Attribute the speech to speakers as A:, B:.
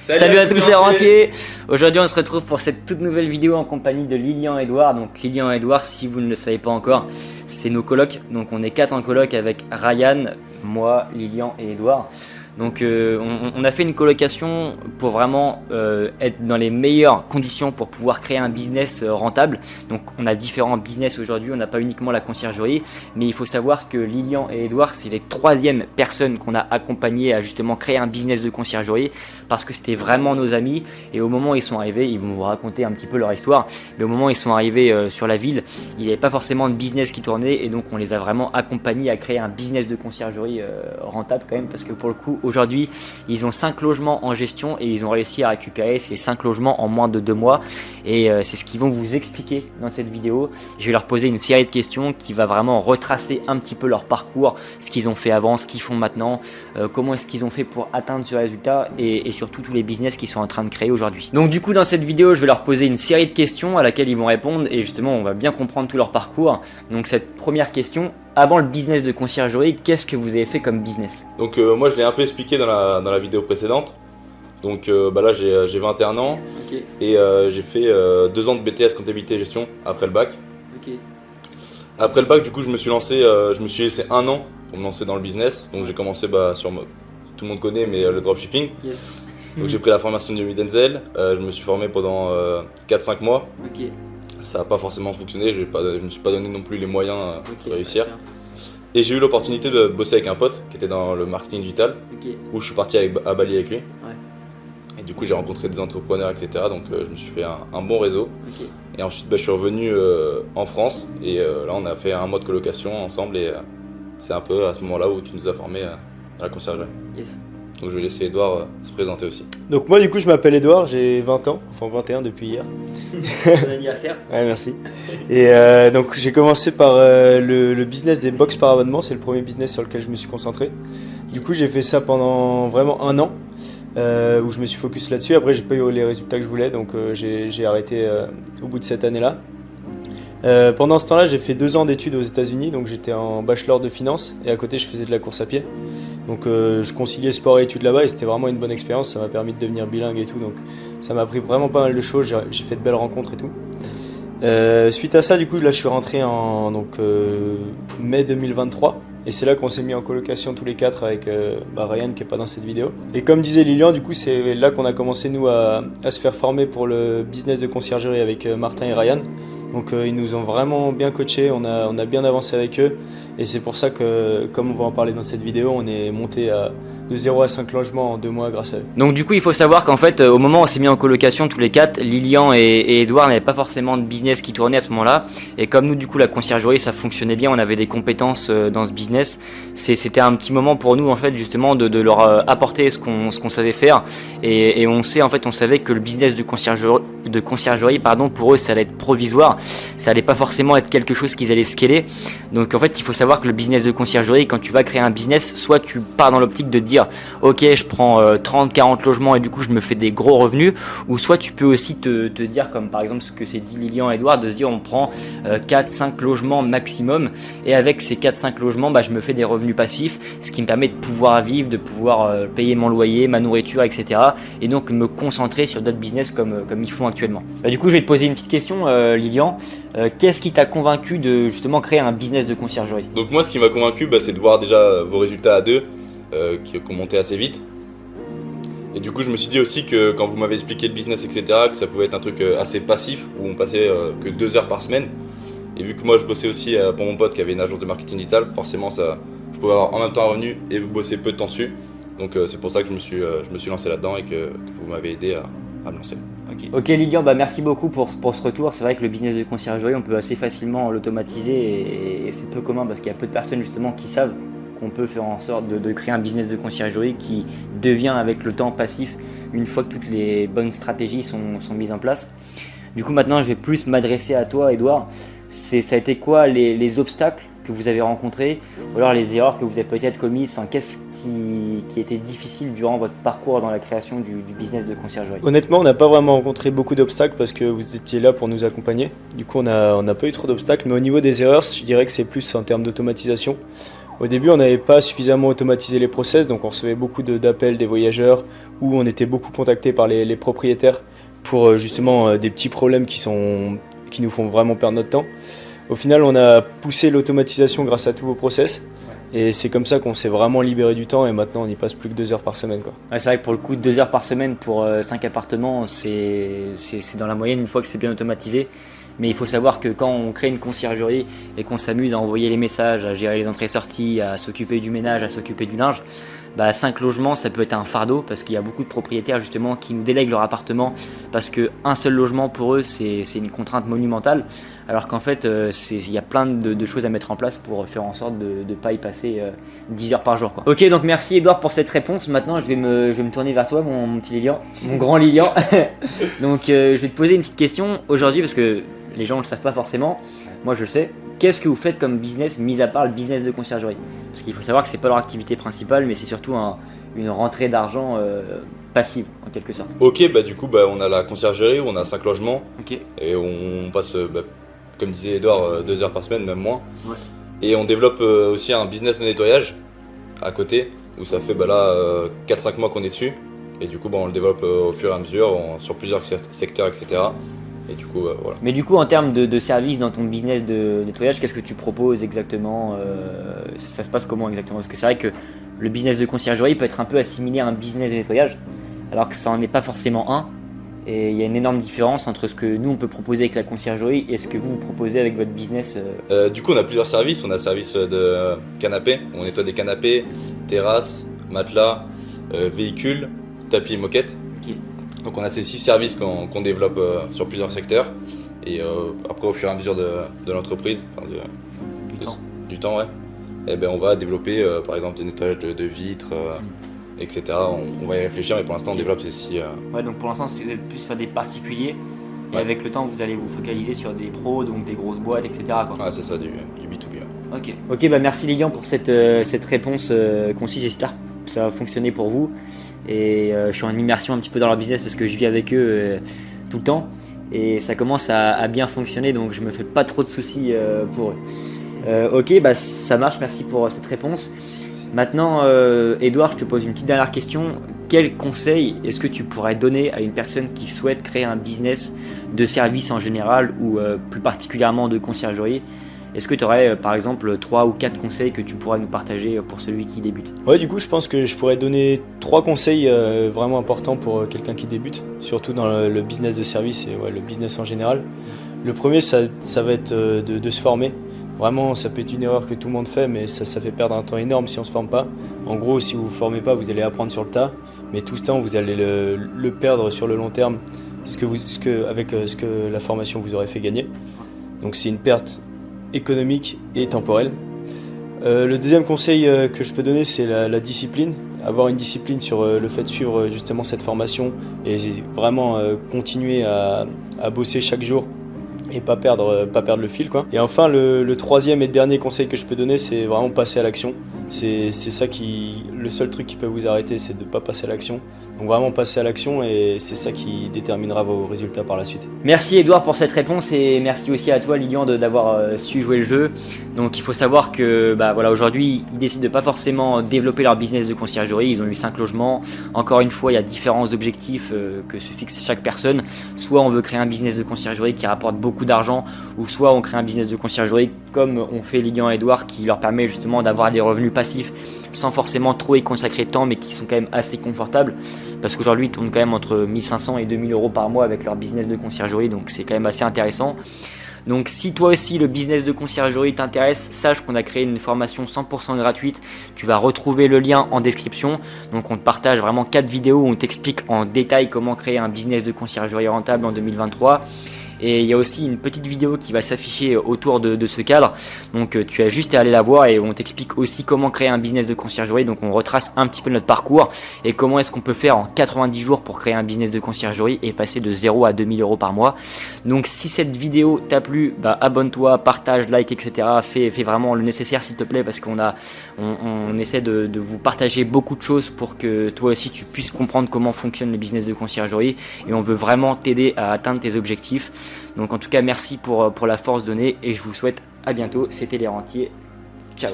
A: Salut à tous les rentiers. Aujourd'hui on se retrouve pour cette toute nouvelle vidéo en compagnie de Lilian et Edouard. Donc Lilian et Edouard, si vous ne le savez pas encore, c'est nos colocs. Donc on est 4 en coloc avec Ryan, moi, Lilian et Edouard. Donc on a fait une colocation pour vraiment être dans les meilleures conditions pour pouvoir créer un business rentable. Donc on a différents business aujourd'hui, on n'a pas uniquement la conciergerie, mais il faut savoir que Lilian et Edouard, c'est les 3e personnes qu'on a accompagnées à justement créer un business de conciergerie, parce que c'était vraiment nos amis. Et au moment où ils sont arrivés, ils vont vous raconter un petit peu leur histoire, mais au moment où ils sont arrivés sur la ville, il n'y avait pas forcément de business qui tournait, et donc on les a vraiment accompagnés à créer un business de conciergerie rentable quand même, parce que pour le coup aujourd'hui ils ont 5 logements en gestion et ils ont réussi à récupérer ces 5 logements en moins de 2 mois, et c'est ce qu'ils vont vous expliquer dans cette vidéo. Je vais leur poser une série de questions qui va vraiment retracer un petit peu leur parcours, ce qu'ils ont fait avant, ce qu'ils font maintenant, comment est-ce qu'ils ont fait pour atteindre ce résultat, et surtout tous les business qu'ils sont en train de créer aujourd'hui. Donc du coup dans cette vidéo je vais leur poser une série de questions à laquelle ils vont répondre, et justement on va bien comprendre tout leur parcours. Donc cette première question: avant le business de conciergerie, qu'est-ce que vous avez fait comme business?
B: Donc moi je l'ai un peu expliqué dans la vidéo précédente. Donc là j'ai 21 ans, okay. Et j'ai fait 2 ans de BTS comptabilité et gestion après le bac. Okay. Après le bac du coup je me suis laissé 1 an pour me lancer dans le business. Donc j'ai commencé tout le monde connaît, mais le dropshipping. Yes. Donc j'ai pris la formation de Yomi Denzel, je me suis formé pendant 4-5 mois. Okay. Ça n'a pas forcément fonctionné, je ne me suis pas donné non plus les moyens de réussir. Et j'ai eu l'opportunité de bosser avec un pote qui était dans le marketing digital, où je suis parti à Bali avec lui. Ouais. Et du coup j'ai rencontré des entrepreneurs, etc. Donc je me suis fait un bon réseau. Okay. Et ensuite je suis revenu en France, et là on a fait 1 mois de colocation ensemble, et c'est un peu à ce moment-là où tu nous as formés à la conciergerie. Yes. Donc je vais laisser Edouard se présenter aussi.
C: Donc moi du coup je m'appelle Edouard, j'ai 20 ans, enfin 21 depuis hier.
A: Bon anniversaire.
C: Ouais, merci. Et donc j'ai commencé par le business des box par abonnement, c'est le premier business sur lequel je me suis concentré. Du coup j'ai fait ça pendant vraiment 1 an, où je me suis focus là-dessus. Après j'ai pas eu les résultats que je voulais, donc j'ai arrêté au bout de cette année-là. Pendant ce temps-là, j'ai fait 2 ans d'études aux États-Unis, donc j'étais en bachelor de finance, et à côté je faisais de la course à pied. Donc je conciliais sport et études là-bas, et c'était vraiment une bonne expérience, ça m'a permis de devenir bilingue et tout, donc ça m'a appris vraiment pas mal de choses, j'ai fait de belles rencontres et tout. Suite à ça, du coup, là je suis rentré en mai 2023, et c'est là qu'on s'est mis en colocation tous les 4 avec Ryan qui est pas dans cette vidéo. Et comme disait Lilian, du coup c'est là qu'on a commencé nous à se faire former pour le business de conciergerie avec Martin et Ryan. Donc ils nous ont vraiment bien coachés, on a bien avancé avec eux, et c'est pour ça que, comme on va en parler dans cette vidéo, on est monté de 0 à 5 logements en 2 mois grâce à eux.
A: Donc du coup il faut savoir qu'en fait au moment où on s'est mis en colocation tous les 4, Lilian et Edouard n'avaient pas forcément de business qui tournait à ce moment-là, et comme nous du coup la conciergerie ça fonctionnait bien, on avait des compétences dans ce business, c'était un petit moment pour nous en fait justement de leur apporter ce qu'on savait faire, et on savait que le business de conciergerie pour eux ça allait être provisoire, ça allait pas forcément être quelque chose qu'ils allaient scaler. Donc en fait il faut savoir que le business de conciergerie, quand tu vas créer un business, soit tu pars dans l'optique de dire ok je prends 30-40 logements et du coup je me fais des gros revenus, ou soit tu peux aussi te dire, comme par exemple ce que c'est dit Lilian et Edouard, de se dire on prend 4-5 logements maximum, et avec ces 4-5 logements je me fais des revenus passifs, ce qui me permet de pouvoir vivre, de pouvoir payer mon loyer, ma nourriture, etc. et donc me concentrer sur d'autres business comme ils font actuellement. Du coup je vais te poser une petite question, Lilian. Qu'est-ce qui t'a convaincu de justement créer un business de conciergerie?
B: Donc moi ce qui m'a convaincu c'est de voir déjà vos résultats à 2 qui ont monté assez vite. Et du coup je me suis dit aussi que quand vous m'avez expliqué le business, etc., que ça pouvait être un truc assez passif, où on passait que 2 heures par semaine. Et vu que moi je bossais aussi pour mon pote qui avait une agence de marketing digital, forcément je pouvais avoir en même temps un revenu et bosser peu de temps dessus. Donc c'est pour ça que je me suis lancé là-dedans, et que vous m'avez aidé à me lancer.
A: Ok Lilian, merci beaucoup pour ce retour. C'est vrai que le business de conciergerie on peut assez facilement l'automatiser, et c'est peu commun parce qu'il y a peu de personnes justement qui savent qu'on peut faire en sorte de créer un business de conciergerie qui devient avec le temps passif une fois que toutes les bonnes stratégies sont mises en place. Du coup maintenant je vais plus m'adresser à toi Edouard. Ça a été quoi les obstacles que vous avez rencontrés, ou alors les erreurs que vous avez peut-être commises, enfin qu'est-ce qui était difficile durant votre parcours dans la création du business de conciergerie?
C: Honnêtement on n'a pas vraiment rencontré beaucoup d'obstacles parce que vous étiez là pour nous accompagner. Du coup on n'a pas eu trop d'obstacles, mais au niveau des erreurs je dirais que c'est plus en termes d'automatisation. Au début, on n'avait pas suffisamment automatisé les process, donc on recevait beaucoup d'appels des voyageurs où on était beaucoup contacté par les propriétaires pour justement des petits problèmes qui nous font vraiment perdre notre temps. Au final, on a poussé l'automatisation grâce à tous vos process. Et c'est comme ça qu'on s'est vraiment libéré du temps et maintenant on y passe plus que 2 heures par semaine, quoi.
A: Ouais, c'est vrai que pour le coup, 2 heures par semaine pour 5 appartements, c'est dans la moyenne une fois que c'est bien automatisé. Mais il faut savoir que quand on crée une conciergerie et qu'on s'amuse à envoyer les messages, à gérer les entrées-sorties, à s'occuper du ménage, à s'occuper du linge, 5 logements ça peut être un fardeau parce qu'il y a beaucoup de propriétaires justement qui nous délèguent leur appartement parce qu'un seul logement pour eux c'est une contrainte monumentale, alors qu'en fait il y a plein de choses à mettre en place pour faire en sorte de ne pas y passer 10 heures par jour, quoi. Ok, donc merci Edouard pour cette réponse. Maintenant je vais me tourner vers toi, mon petit Lilian, mon grand Lilian. Donc je vais te poser une petite question aujourd'hui parce que les gens ne le savent pas forcément, moi je le sais. Qu'est-ce que vous faites comme business, mis à part le business de conciergerie? Parce qu'il faut savoir que c'est pas leur activité principale, mais c'est surtout une rentrée d'argent passive, en quelque sorte.
B: Ok, du coup, on a la conciergerie où on a 5 logements.
A: Okay.
B: Et on passe, comme disait Edouard, 2 heures par semaine, même moins.
A: Ouais.
B: Et on développe aussi un business de nettoyage à côté, où ça fait 4-5 mois qu'on est dessus. Et du coup, on le développe au fur et à mesure, sur plusieurs secteurs, etc. Et du coup, voilà.
A: Mais du coup, en termes de services dans ton business de nettoyage, qu'est-ce que tu proposes exactement? Ça se passe comment exactement? Parce que c'est vrai que le business de conciergerie peut être un peu assimilé à un business de nettoyage, alors que ça n'en est pas forcément un. Et il y a une énorme différence entre ce que nous on peut proposer avec la conciergerie et ce que vous proposez avec votre business.
B: Du coup, on a plusieurs services. On a service de canapé, on nettoie des canapés, terrasses, matelas, véhicules, tapis et moquettes.
A: Okay.
B: Donc on a ces 6 services qu'on développe sur plusieurs secteurs. Et après, au fur et à mesure de l'entreprise, du temps, ouais. Et on va développer par exemple des nettoyages de vitres, etc. On va y réfléchir, mais pour l'instant on développe ces 6.
A: Ouais, donc pour l'instant c'est plus faire des particuliers. Et
B: ouais.
A: Avec le temps, vous allez vous focaliser sur des pros, donc des grosses boîtes, etc.
B: Ouais, c'est ça, du B2B. Ouais.
A: Ok, merci Lilian pour cette réponse concise. J'espère que ça va fonctionner pour vous. Et je suis en immersion un petit peu dans leur business parce que je vis avec eux tout le temps. Et ça commence à bien fonctionner, donc je me fais pas trop de soucis pour eux. Ok, ça marche, merci pour cette réponse. Maintenant, Edouard, je te pose une petite dernière question. Quel conseil est-ce que tu pourrais donner à une personne qui souhaite créer un business de service en général ou plus particulièrement de conciergerie? Est-ce que tu aurais par exemple 3 ou 4 conseils que tu pourrais nous partager pour celui qui débute?
C: Ouais, du coup, je pense que je pourrais donner 3 conseils vraiment importants pour quelqu'un qui débute, surtout dans le business de service et le business en général. Le premier, ça va être de se former. Vraiment, ça peut être une erreur que tout le monde fait, mais ça fait perdre un temps énorme si on ne se forme pas. En gros, si vous ne vous formez pas, vous allez apprendre sur le tas, mais tout ce temps, vous allez le perdre sur le long terme, avec ce que la formation vous aurait fait gagner. Donc c'est une perte économique et temporelle. Le deuxième conseil que je peux donner, c'est la discipline. Avoir une discipline sur le fait de suivre justement cette formation et vraiment continuer à bosser chaque jour et pas perdre le fil, quoi. Et enfin, le troisième et dernier conseil que je peux donner, c'est vraiment passer à l'action. C'est ça le seul truc qui peut vous arrêter, c'est de ne pas passer à l'action. Donc vraiment passer à l'action et c'est ça qui déterminera vos résultats par la suite.
A: Merci Edouard pour cette réponse et merci aussi à toi Lilian d'avoir su jouer le jeu. Donc il faut savoir que aujourd'hui ils décident de pas forcément développer leur business de conciergerie. Ils ont eu 5 logements. Encore une fois, il y a différents objectifs que se fixe chaque personne. Soit on veut créer un business de conciergerie qui rapporte beaucoup d'argent, ou soit on crée un business de conciergerie comme on fait Lilian et Edouard, qui leur permet justement d'avoir des revenus passifs sans forcément trop y consacrer de temps, mais qui sont quand même assez confortables. Parce qu'aujourd'hui ils tournent quand même entre 1500 et 2000 euros par mois avec leur business de conciergerie, donc c'est quand même assez intéressant. Donc si toi aussi le business de conciergerie t'intéresse, sache qu'on a créé une formation 100% gratuite. Tu vas retrouver le lien en description. Donc on te partage vraiment 4 vidéos où on t'explique en détail comment créer un business de conciergerie rentable en 2023. Et il y a aussi une petite vidéo qui va s'afficher autour de ce cadre. Donc tu as juste à aller la voir et on t'explique aussi comment créer un business de conciergerie. Donc on retrace un petit peu notre parcours et comment est-ce qu'on peut faire en 90 jours pour créer un business de conciergerie et passer de 0 à 2000 euros par mois. Donc si cette vidéo t'a plu, abonne-toi, partage, like, etc. Fais vraiment le nécessaire s'il te plaît, parce on essaie de vous partager beaucoup de choses pour que toi aussi tu puisses comprendre comment fonctionne le business de conciergerie et on veut vraiment t'aider à atteindre tes objectifs. Donc en tout cas merci pour la force donnée et je vous souhaite à bientôt. C'était Les Rentiers. Ciao.